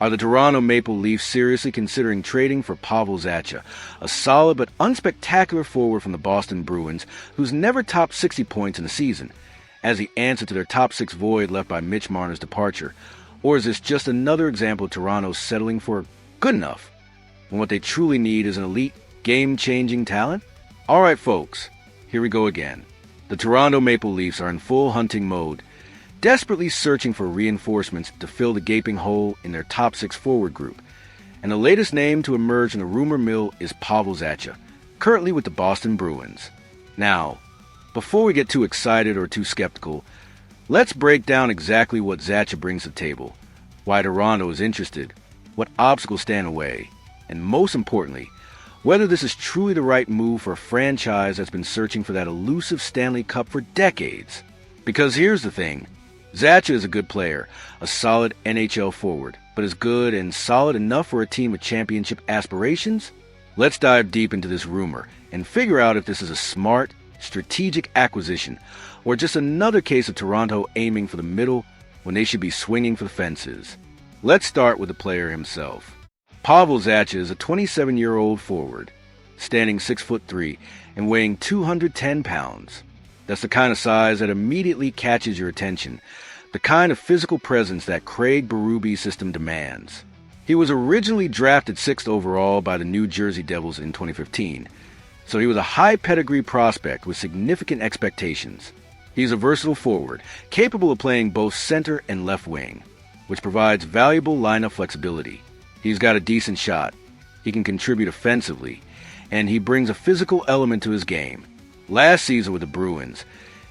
Are the Toronto Maple Leafs seriously considering trading for Pavel Zacha, a solid but unspectacular forward from the Boston Bruins who's never topped 60 points in a season, as the answer to their top six void left by Mitch Marner's departure? Or is this just another example of Toronto settling for good enough, when what they truly need is an elite, game-changing talent? All right, folks, here we go again. The Toronto Maple Leafs are in full hunting mode, desperately searching for reinforcements to fill the gaping hole in their top six forward group. And the latest name to emerge in the rumor mill is Pavel Zacha, currently with the Boston Bruins. Now, before we get too excited or too skeptical, let's break down exactly what Zacha brings to the table, why Toronto is interested, what obstacles stand away, and most importantly, whether this is truly the right move for a franchise that's been searching for that elusive Stanley Cup for decades. Because here's the thing. Zacha is a good player, a solid NHL forward, but is good and solid enough for a team with championship aspirations? Let's dive deep into this rumor and figure out if this is a smart, strategic acquisition, or just another case of Toronto aiming for the middle when they should be swinging for the fences. Let's start with the player himself. Pavel Zacha is a 27-year-old forward, standing 6'3" and weighing 210 pounds. That's the kind of size that immediately catches your attention, the kind of physical presence that Craig Berube's system demands. He was originally drafted 6th overall by the New Jersey Devils in 2015, so he was a high pedigree prospect with significant expectations. He's a versatile forward, capable of playing both center and left wing, which provides valuable lineup flexibility. He's got a decent shot, he can contribute offensively, and he brings a physical element to his game. Last season with the Bruins,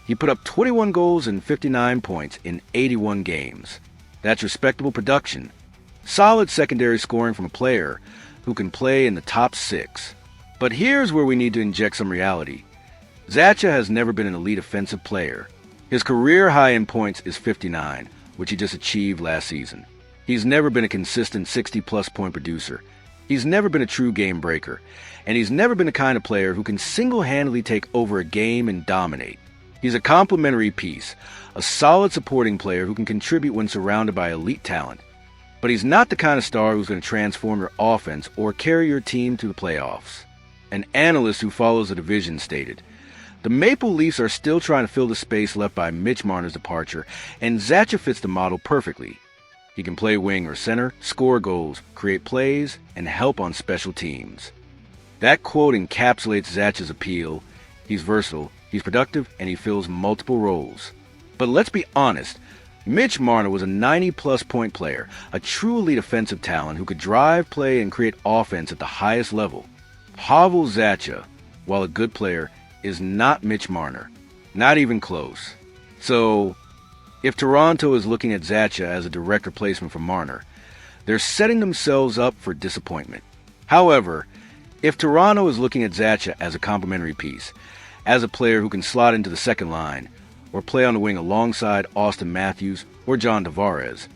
he put up 21 goals and 59 points in 81 games. That's respectable production. Solid secondary scoring from a player who can play in the top six. But here's where we need to inject some reality. Zacha has never been an elite offensive player. His career high in points is 59, which he just achieved last season. He's never been a consistent 60-plus point producer. He's never been a true game breaker, and he's never been the kind of player who can single-handedly take over a game and dominate. He's a complementary piece, a solid supporting player who can contribute when surrounded by elite talent. But he's not the kind of star who's going to transform your offense or carry your team to the playoffs. An analyst who follows the division stated, "The Maple Leafs are still trying to fill the space left by Mitch Marner's departure, and Zacha fits the model perfectly. He can play wing or center, score goals, create plays, and help on special teams." That quote encapsulates Zacha's appeal. He's versatile, he's productive, and he fills multiple roles. But let's be honest, Mitch Marner was a 90-plus point player, a true elite offensive talent who could drive, play, and create offense at the highest level. Pavel Zacha, while a good player, is not Mitch Marner. Not even close. So, if Toronto is looking at Zacha as a direct replacement for Marner, they're setting themselves up for disappointment. However, if Toronto is looking at Zacha as a complementary piece, as a player who can slot into the second line, or play on the wing alongside Auston Matthews or John Tavares,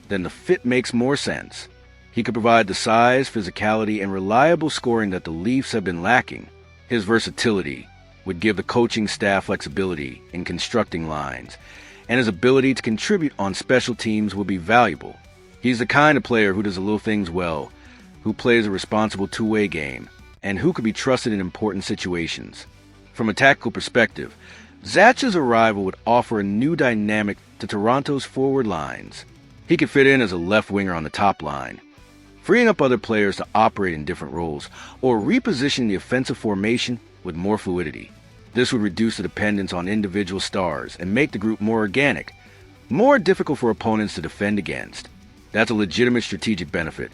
then the fit makes more sense. He could provide the size, physicality, and reliable scoring that the Leafs have been lacking. His versatility would give the coaching staff flexibility in constructing lines, and his ability to contribute on special teams will be valuable. He's the kind of player who does the little things well, who plays a responsible two-way game, and who could be trusted in important situations. From a tactical perspective, Zacha's arrival would offer a new dynamic to Toronto's forward lines. He could fit in as a left winger on the top line, freeing up other players to operate in different roles, or reposition the offensive formation with more fluidity. This would reduce the dependence on individual stars and make the group more organic, more difficult for opponents to defend against. That's a legitimate strategic benefit,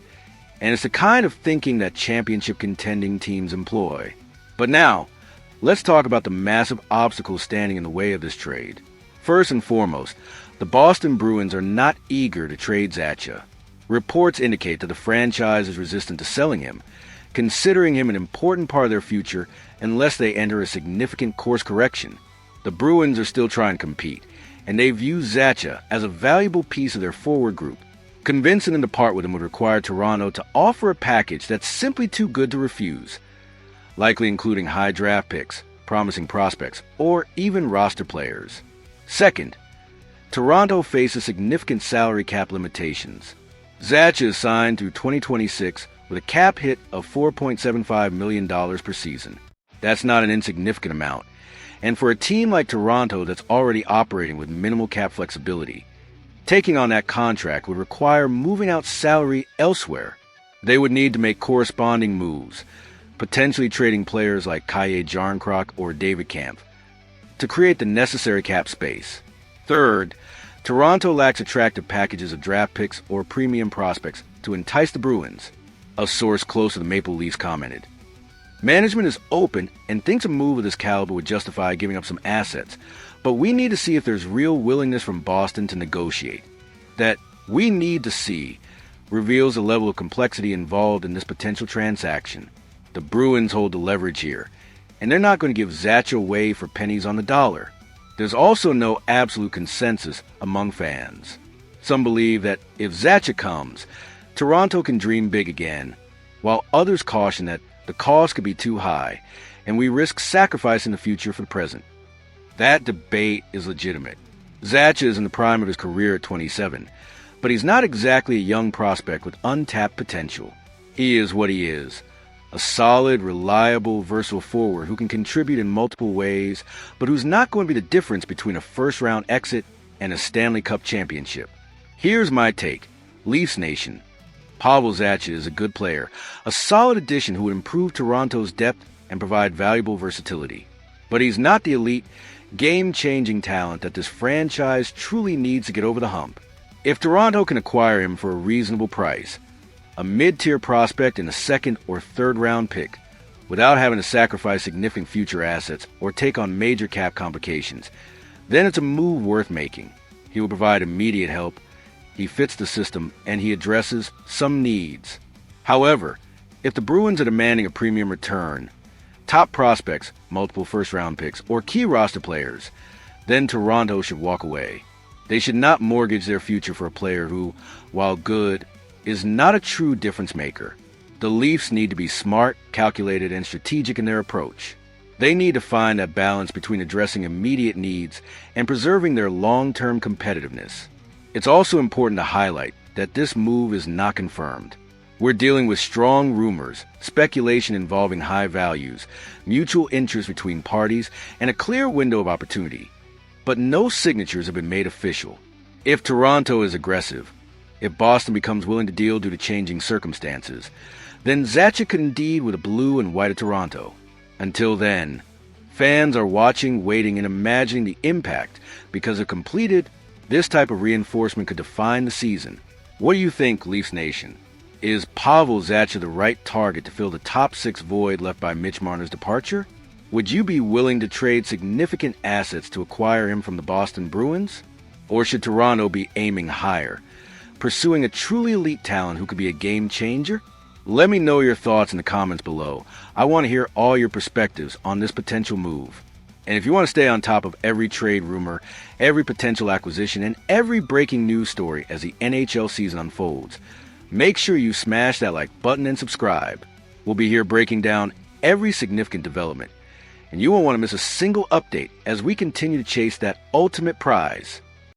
and it's the kind of thinking that championship contending teams employ. But now, let's talk about the massive obstacles standing in the way of this trade. First and foremost, the Boston Bruins are not eager to trade Zacha. Reports indicate that the franchise is resistant to selling him, considering him an important part of their future unless they enter a significant course correction. The Bruins are still trying to compete, and they view Zacha as a valuable piece of their forward group. Convincing them to part with him would require Toronto to offer a package that's simply too good to refuse, likely including high draft picks, promising prospects, or even roster players. Second, Toronto faces significant salary cap limitations. Zacha is signed through 2026 with a cap hit of $4.75 million per season. That's not an insignificant amount. And for a team like Toronto that's already operating with minimal cap flexibility, taking on that contract would require moving out salary elsewhere. They would need to make corresponding moves, potentially trading players like Kaye Jarnkrok or David Kampf, to create the necessary cap space. Third, Toronto lacks attractive packages of draft picks or premium prospects to entice the Bruins, a source close to the Maple Leafs commented. Management is open and thinks a move of this caliber would justify giving up some assets, but we need to see if there's real willingness from Boston to negotiate. That we need to see reveals the level of complexity involved in this potential transaction. The Bruins hold the leverage here, and they're not going to give Zacha away for pennies on the dollar. There's also no absolute consensus among fans. Some believe that if Zacha comes, Toronto can dream big again, while others caution that the cost could be too high, and we risk sacrificing the future for the present. That debate is legitimate. Zacha is in the prime of his career at 27, but he's not exactly a young prospect with untapped potential. He is what he is. A solid, reliable, versatile forward who can contribute in multiple ways, but who's not going to be the difference between a first-round exit and a Stanley Cup championship. Here's my take. Leafs Nation. Pavel Zacha is a good player, a solid addition who would improve Toronto's depth and provide valuable versatility. But he's not the elite, game-changing talent that this franchise truly needs to get over the hump. If Toronto can acquire him for a reasonable price, a mid-tier prospect in a second or third-round pick, without having to sacrifice significant future assets or take on major cap complications, then it's a move worth making. He will provide immediate help, he fits the system, and he addresses some needs. However, if the Bruins are demanding a premium return, top prospects, multiple first-round picks, or key roster players, then Toronto should walk away. They should not mortgage their future for a player who, while good, is not a true difference maker. The Leafs need to be smart, calculated, and strategic in their approach. They need to find that balance between addressing immediate needs and preserving their long-term competitiveness. It's also important to highlight that this move is not confirmed. We're dealing with strong rumors, speculation involving high values, mutual interest between parties, and a clear window of opportunity. But no signatures have been made official. If Toronto is aggressive, if Boston becomes willing to deal due to changing circumstances, then Zacha could indeed with the blue and white of Toronto. Until then, fans are watching, waiting, and imagining the impact, because if completed, this type of reinforcement could define the season. What do you think, Leafs Nation? Is Pavel Zacha the right target to fill the top six void left by Mitch Marner's departure? Would you be willing to trade significant assets to acquire him from the Boston Bruins? Or should Toronto be aiming higher, pursuing a truly elite talent who could be a game changer? Let me know your thoughts in the comments below. I want to hear all your perspectives on this potential move. And if you want to stay on top of every trade rumor, every potential acquisition, and every breaking news story as the NHL season unfolds, make sure you smash that like button and subscribe. We'll be here breaking down every significant development, and you won't want to miss a single update as we continue to chase that ultimate prize.